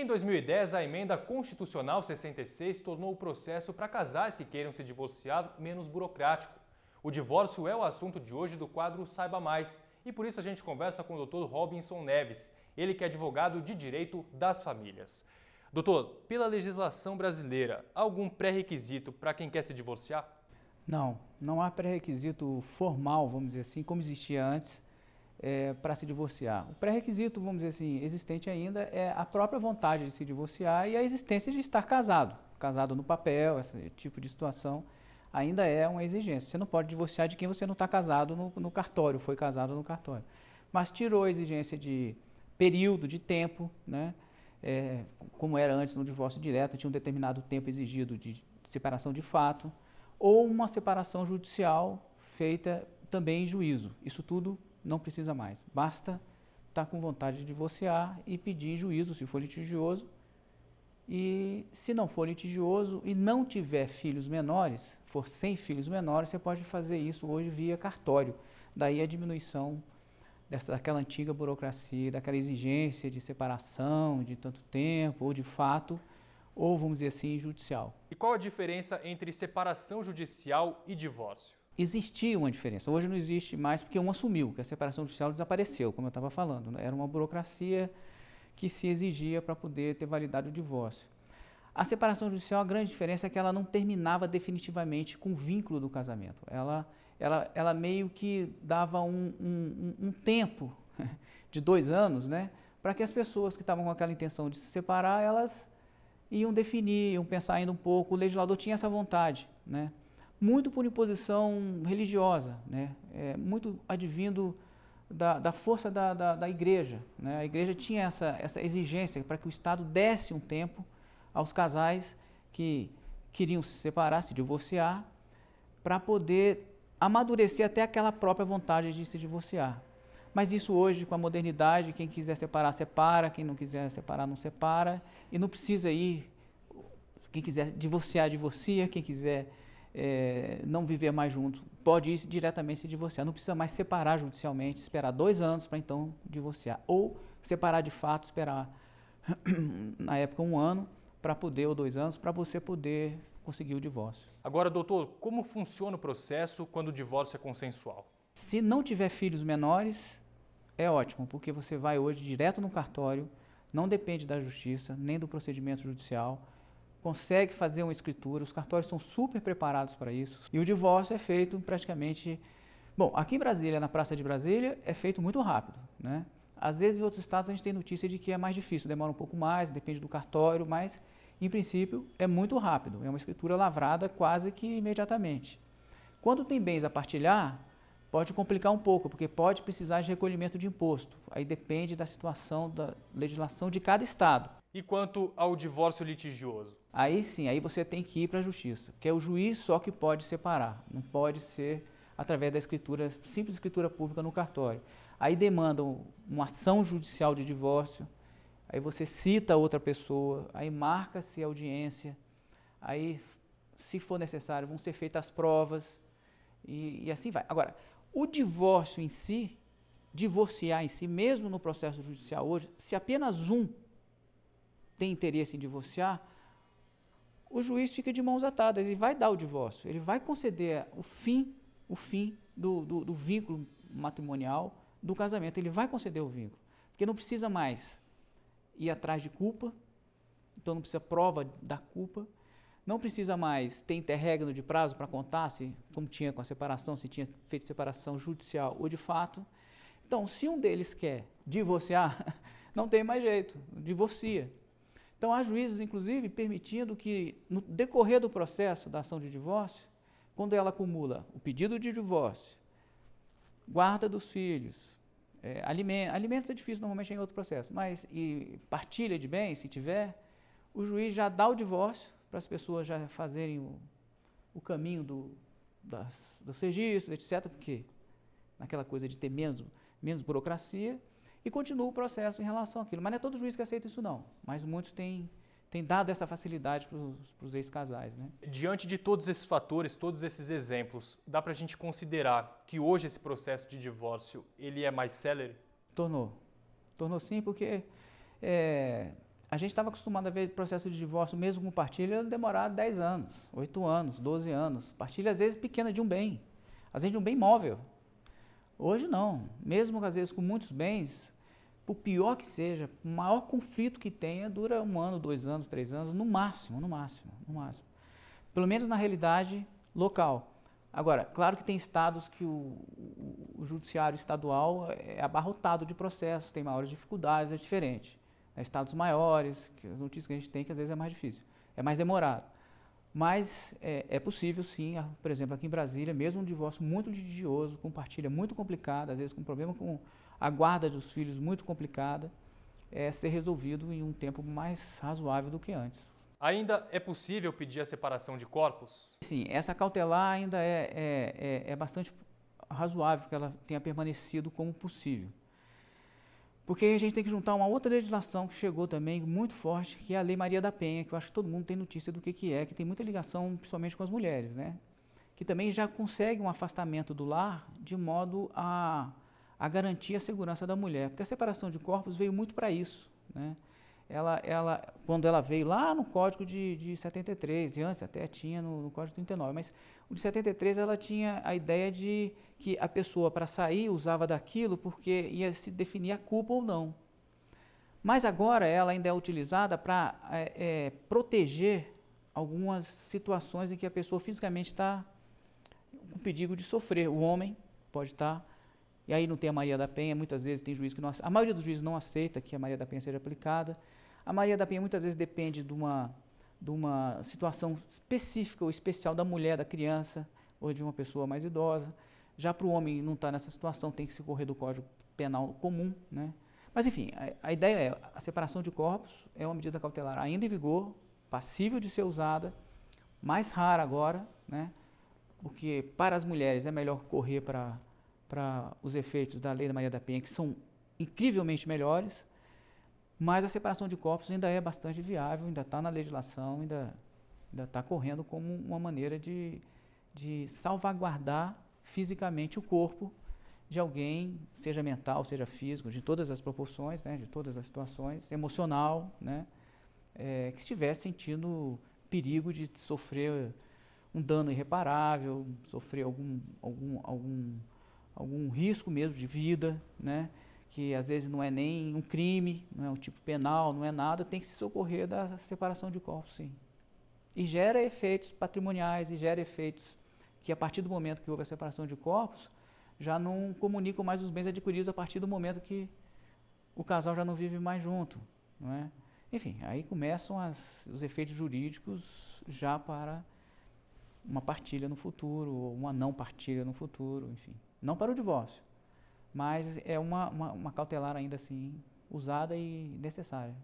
Em 2010, a emenda constitucional 66 tornou o processo para casais que queiram se divorciar menos burocrático. O divórcio é o assunto de hoje do quadro Saiba Mais e por isso a gente conversa com o Dr. Robinson Neves, ele que é advogado de direito das famílias. Doutor, pela legislação brasileira, há algum pré-requisito para quem quer se divorciar? Não há pré-requisito formal, vamos dizer assim, como existia antes, para se divorciar. O pré-requisito, vamos dizer assim, existente ainda é a própria vontade de se divorciar e a existência de estar casado. Casado no papel, esse tipo de situação ainda é uma exigência. Você não pode divorciar de quem você não está casado no cartório, foi casado no cartório. Mas tirou a exigência de período, de tempo, né? Como era antes no divórcio direto, tinha um determinado tempo exigido de separação de fato, ou uma separação judicial feita também em juízo. Isso tudo não precisa mais. Basta estar com vontade de divorciar e pedir em juízo, se for litigioso. E se não for litigioso e não tiver filhos menores, for sem filhos menores, você pode fazer isso hoje via cartório. Daí a diminuição daquela antiga burocracia, daquela exigência de separação de tanto tempo, ou de fato, ou vamos dizer assim, judicial. E qual a diferença entre separação judicial e divórcio? Existia uma diferença, hoje não existe mais porque uma sumiu, que a separação judicial desapareceu, como eu estava falando, né? Era uma burocracia que se exigia para poder ter validade o divórcio. A separação judicial, a grande diferença é que ela não terminava definitivamente com o vínculo do casamento. Ela meio que dava um tempo de 2 anos, né, para que as pessoas que estavam com aquela intenção de se separar, elas iam definir, iam pensar ainda um pouco. O legislador tinha essa vontade, né, muito por imposição religiosa, né, muito advindo da força da igreja, né? A igreja tinha essa exigência para que o Estado desse um tempo aos casais que queriam se separar, se divorciar, para poder amadurecer até aquela própria vontade de se divorciar. Mas isso hoje, com a modernidade, quem quiser separar, separa, quem não quiser separar, não separa, e não precisa ir, quem quiser divorciar, divorcia, quem quiser não viver mais junto, pode ir diretamente se divorciar, não precisa mais separar judicialmente, esperar 2 anos para então divorciar, ou separar de fato, esperar na época 1 ano, para poder, ou 2 anos, para você poder conseguir o divórcio. Agora, doutor, como funciona o processo quando o divórcio é consensual? Se não tiver filhos menores, é ótimo, porque você vai hoje direto no cartório, não depende da justiça, nem do procedimento judicial, consegue fazer uma escritura, os cartórios são super preparados para isso, e o divórcio é feito praticamente... Bom, aqui em Brasília, na Praça de Brasília, é feito muito rápido, né? Às vezes em outros estados a gente tem notícia de que é mais difícil, demora um pouco mais, depende do cartório, mas em princípio é muito rápido, é uma escritura lavrada quase que imediatamente. Quando tem bens a partilhar, pode complicar um pouco, porque pode precisar de recolhimento de imposto, aí depende da situação, da legislação de cada estado. E quanto ao divórcio litigioso? Aí sim, aí você tem que ir para a justiça, porque é o juiz só que pode separar, não pode ser através da escritura, simples escritura pública no cartório. Aí demandam uma ação judicial de divórcio, aí você cita outra pessoa, aí marca-se a audiência, aí, se for necessário, vão ser feitas as provas e assim vai. Agora, o divórcio em si, divorciar em si, mesmo no processo judicial hoje, se apenas um tem interesse em divorciar, o juiz fica de mãos atadas e vai dar o divórcio, ele vai conceder o fim do vínculo matrimonial, do casamento, ele vai conceder o vínculo, porque não precisa mais ir atrás de culpa, então não precisa prova da culpa, não precisa mais ter interregno de prazo para contar, como tinha com a separação, se tinha feito separação judicial ou de fato. Então, se um deles quer divorciar, não tem mais jeito, divorcia. Então, há juízes, inclusive, permitindo que, no decorrer do processo da ação de divórcio, quando ela acumula o pedido de divórcio, guarda dos filhos, alimentos é difícil, normalmente é em outro processo, mas e partilha de bens, se tiver, o juiz já dá o divórcio para as pessoas já fazerem o caminho dos registros, etc., porque naquela coisa de ter menos burocracia, e continua o processo em relação àquilo. Mas não é todo juiz que aceita isso não, mas muitos têm dado essa facilidade para os ex-casais, né? Diante de todos esses fatores, todos esses exemplos, dá para a gente considerar que hoje esse processo de divórcio ele é mais célere? Tornou sim, porque a gente estava acostumado a ver processo de divórcio, mesmo com partilha, demorar 10 anos, 8 anos, 12 anos. Partilha, às vezes, pequena de um bem, às vezes de um bem móvel. Hoje não, mesmo às vezes com muitos bens, por pior que seja, o maior conflito que tenha dura 1 ano, 2 anos, 3 anos, no máximo. Pelo menos na realidade local. Agora, claro que tem estados que o judiciário estadual é abarrotado de processos, tem maiores dificuldades, é diferente. Estados maiores, que as notícias que a gente tem, que às vezes é mais difícil, é mais demorado. Mas é possível sim, por exemplo, aqui em Brasília, mesmo um divórcio muito litigioso, com partilha muito complicada, às vezes com problema com a guarda dos filhos muito complicada, ser resolvido em um tempo mais razoável do que antes. Ainda é possível pedir a separação de corpos? Sim, essa cautelar ainda é bastante razoável que ela tenha permanecido como possível. Porque a gente tem que juntar uma outra legislação que chegou também muito forte, que é a Lei Maria da Penha, que eu acho que todo mundo tem notícia do que é, que tem muita ligação principalmente com as mulheres, né? Que também já consegue um afastamento do lar de modo a garantir a segurança da mulher. Porque a separação de corpos veio muito para isso, né? Quando ela veio lá no Código de 73, e antes até tinha no Código 39, mas o de 73 ela tinha a ideia de que a pessoa para sair usava daquilo porque ia se definir a culpa ou não. Mas agora ela ainda é utilizada para proteger algumas situações em que a pessoa fisicamente está com perigo de sofrer. O homem pode estar, e aí não tem a Maria da Penha, muitas vezes tem juiz que não aceita, a maioria dos juízes não aceita que a Maria da Penha seja aplicada. A Maria da Penha muitas vezes depende de uma situação específica ou especial da mulher, da criança, ou de uma pessoa mais idosa. Já para o homem não estar nessa situação, tem que se correr do Código Penal comum, né? Mas enfim, a ideia é, a separação de corpos é uma medida cautelar ainda em vigor, passível de ser usada, mais rara agora, né? Porque para as mulheres é melhor correr para os efeitos da Lei da Maria da Penha, que são incrivelmente melhores, mas a separação de corpos ainda é bastante viável, ainda está na legislação, ainda está correndo como uma maneira de salvaguardar fisicamente o corpo de alguém, seja mental, seja físico, de todas as proporções, né, de todas as situações, emocional, né, que estiver sentindo perigo de sofrer um dano irreparável, sofrer algum risco mesmo de vida, né, que às vezes não é nem um crime, não é um tipo penal, não é nada, tem que se socorrer da separação de corpos, sim. E gera efeitos patrimoniais, e gera efeitos que a partir do momento que houve a separação de corpos, já não comunicam mais os bens adquiridos a partir do momento que o casal já não vive mais junto, não é? Enfim, aí começam os efeitos jurídicos já para uma partilha no futuro, ou uma não partilha no futuro, enfim. Não para o divórcio, mas é uma cautelar ainda assim usada e necessária.